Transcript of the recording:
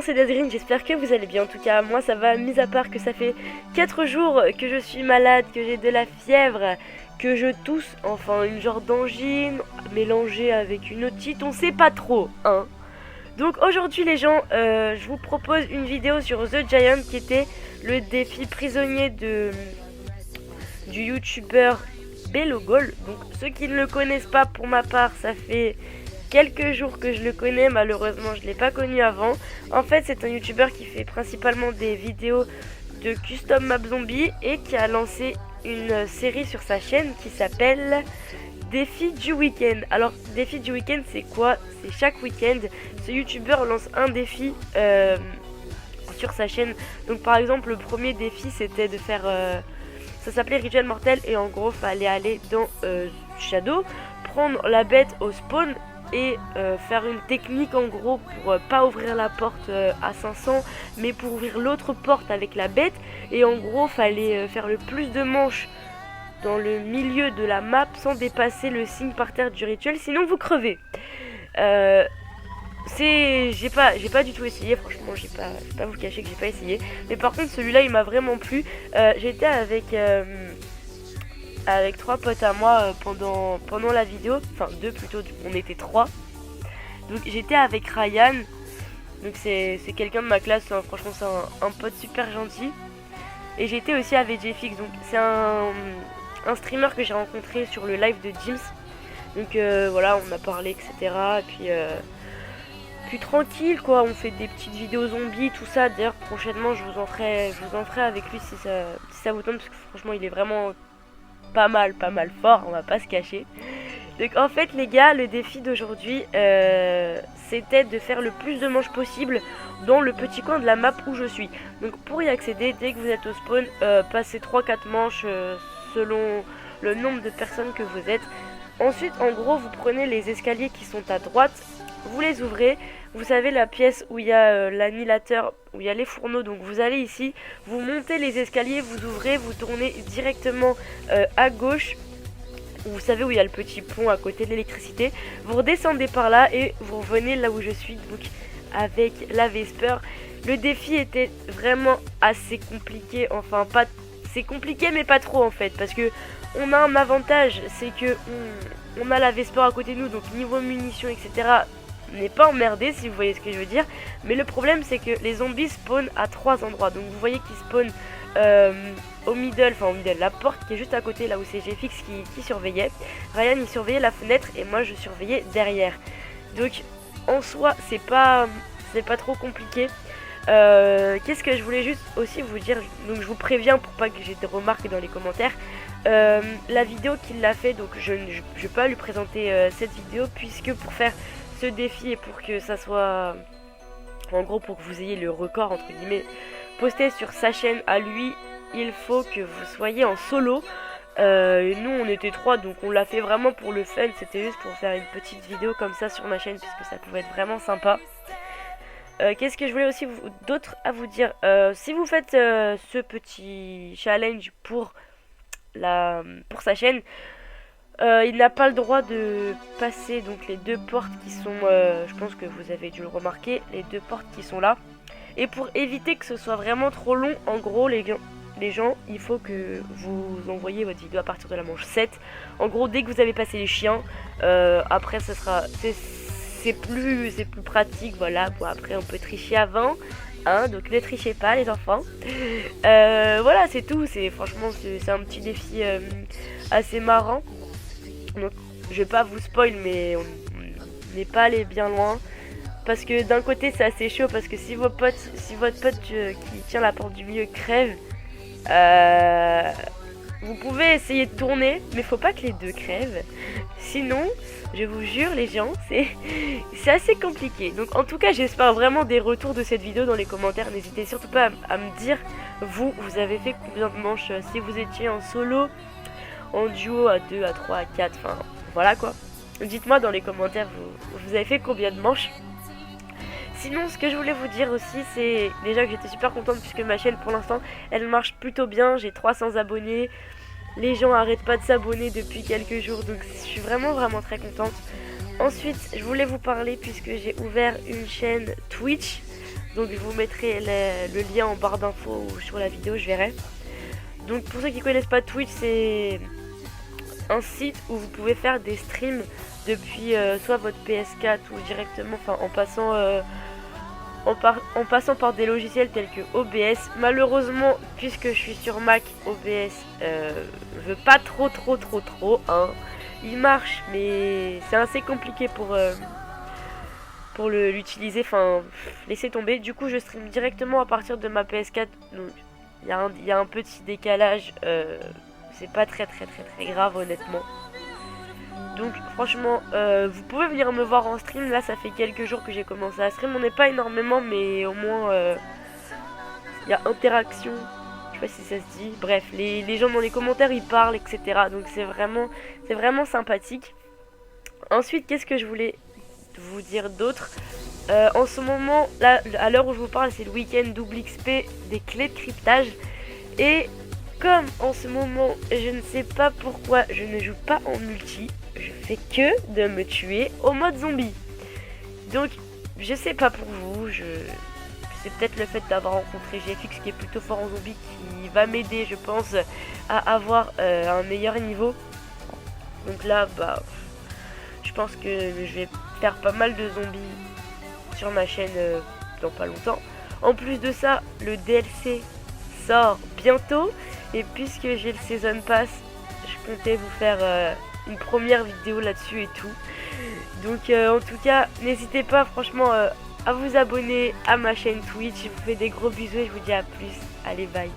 c'est Dadrine, j'espère que vous allez bien. En tout cas, moi ça va, mis à part que ça fait 4 jours que je suis malade, que j'ai de la fièvre, que je tousse, enfin une genre d'angine mélangée avec une otite, on sait pas trop, hein. Donc aujourd'hui les gens, je vous propose une vidéo sur The Giant qui était le défi prisonnier du youtubeur Bellogol. Donc ceux qui ne le connaissent pas, pour ma part, ça fait quelques jours que je le connais, malheureusement je ne l'ai pas connu avant. En fait c'est un youtubeur qui fait principalement des vidéos de custom map zombie et qui a lancé une série sur sa chaîne qui s'appelle Défi du week-end. Alors défi du week-end c'est quoi? C'est chaque week-end ce youtubeur lance un défi sur sa chaîne. Donc par exemple le premier défi c'était de faire ça s'appelait Rituel Mortel et en gros fallait aller dans Shadow, prendre la bête au spawn et faire une technique en gros pour pas ouvrir la porte à 500 mais pour ouvrir l'autre porte avec la bête. Et en gros fallait faire le plus de manches dans le milieu de la map sans dépasser le signe par terre du rituel, sinon vous crevez. J'ai pas du tout essayé, franchement je vais pas vous cacher que j'ai pas essayé, mais par contre celui-là il m'a vraiment plu. J'étais avec 3 potes à moi pendant la vidéo, enfin 2 plutôt, on était 3. Donc j'étais avec Ryan, donc c'est quelqu'un de ma classe, hein, franchement c'est un pote super gentil. Et j'étais aussi avec JFX, donc c'est un streamer que j'ai rencontré sur le live de Jims. Donc voilà, on a parlé etc. Et puis tranquille quoi, on fait des petites vidéos zombies, tout ça. D'ailleurs prochainement je vous en ferai avec lui si ça vous tente, parce que franchement il est vraiment pas mal fort, on va pas se cacher. Donc en fait les gars, le défi d'aujourd'hui c'était de faire le plus de manches possible dans le petit coin de la map où je suis. Donc pour y accéder, dès que vous êtes au spawn, passez 3-4 manches selon le nombre de personnes que vous êtes. Ensuite en gros vous prenez les escaliers qui sont à droite, vous les ouvrez, vous savez la pièce où il y a l'annihilateur, où il y a les fourneaux, donc vous allez ici, vous montez les escaliers, vous ouvrez, vous tournez directement à gauche, vous savez où il y a le petit pont à côté de l'électricité, vous redescendez par là et vous revenez là où je suis, donc avec la Vesper. Le défi était vraiment assez compliqué, enfin pas, c'est compliqué mais pas trop en fait, parce que on a un avantage, c'est que on a la Vesper à côté de nous, donc niveau munitions etc n'est pas emmerdé, si vous voyez ce que je veux dire. Mais le problème c'est que les zombies spawnent à 3 endroits, donc vous voyez qu'ils spawnent au middle, la porte qui est juste à côté, là où c'est GFX qui surveillait. Ryan il surveillait la fenêtre et moi je surveillais derrière. Donc en soi c'est pas trop compliqué. Qu'est-ce que je voulais juste aussi vous dire, donc je vous préviens pour pas que j'ai de remarques dans les commentaires. La vidéo qu'il a fait, donc je vais pas lui présenter cette vidéo, puisque pour faire ce défi et pour que ça soit, en gros pour que vous ayez le record entre guillemets posté sur sa chaîne à lui, il faut que vous soyez en solo. Et nous on était 3, donc on l'a fait vraiment pour le fun, c'était juste pour faire une petite vidéo comme ça sur ma chaîne, puisque ça pouvait être vraiment sympa. Qu'est-ce que je voulais aussi d'autre à vous dire, si vous faites ce petit challenge pour sa chaîne, il n'a pas le droit de passer donc les 2 portes qui sont, je pense que vous avez dû le remarquer, les 2 portes qui sont là. Et pour éviter que ce soit vraiment trop long, en gros les gens, il faut que vous envoyez votre vidéo à partir de la manche 7. En gros dès que vous avez passé les chiens, après ça sera, c'est plus pratique, voilà. Bon après on peut tricher avant, hein, donc ne trichez pas les enfants. Voilà c'est tout, franchement c'est un petit défi assez marrant. Donc je vais pas vous spoil, mais on n'est pas allé bien loin, parce que d'un côté c'est assez chaud, parce que si votre pote qui tient la porte du milieu crève, vous pouvez essayer de tourner, mais faut pas que les 2 crèvent, sinon je vous jure les gens, c'est assez compliqué. Donc en tout cas j'espère vraiment des retours de cette vidéo dans les commentaires. N'hésitez surtout pas à me dire, vous avez fait combien de manches, si vous étiez en solo, en duo, à 2, à 3, à 4, enfin voilà quoi. Dites-moi dans les commentaires, vous avez fait combien de manches. Sinon ce que je voulais vous dire aussi, c'est déjà que j'étais super contente, puisque ma chaîne pour l'instant elle marche plutôt bien, j'ai 300 abonnés. Les gens arrêtent pas de s'abonner depuis quelques jours, donc je suis vraiment très contente. Ensuite je voulais vous parler, puisque j'ai ouvert une chaîne Twitch. Donc je vous mettrai le lien en barre d'infos ou sur la vidéo, je verrai. Donc pour ceux qui connaissent pas Twitch, c'est un site où vous pouvez faire des streams depuis soit votre PS4 ou directement, enfin en passant par des logiciels tels que OBS. Malheureusement, puisque je suis sur Mac, OBS veut pas trop hein. Il marche, mais c'est assez compliqué pour l'utiliser, enfin laisser tomber. Du coup je stream directement à partir de ma PS4, donc il y a un petit décalage, c'est pas très grave honnêtement. Donc franchement vous pouvez venir me voir en stream. Là ça fait quelques jours que j'ai commencé à stream, on n'est pas énormément mais au moins il y a interaction, je sais pas si ça se dit, bref les gens dans les commentaires ils parlent etc, donc c'est vraiment sympathique. Ensuite qu'est-ce que je voulais vous dire d'autre, en ce moment là à l'heure où je vous parle c'est le week-end double XP des clés de cryptage, et comme en ce moment je ne sais pas pourquoi je ne joue pas en multi, je fais que de me tuer au mode zombie. Donc je sais pas pour vous, c'est peut-être le fait d'avoir rencontré GFX qui est plutôt fort en zombie qui va m'aider je pense à avoir un meilleur niveau. Donc là bah je pense que je vais faire pas mal de zombies sur ma chaîne dans pas longtemps. En plus de ça, le DLC sort bientôt. Et puisque j'ai le Season Pass, je comptais vous faire une première vidéo là-dessus et tout. Donc en tout cas, n'hésitez pas franchement à vous abonner à ma chaîne Twitch. Je vous fais des gros bisous et je vous dis à plus. Allez, bye.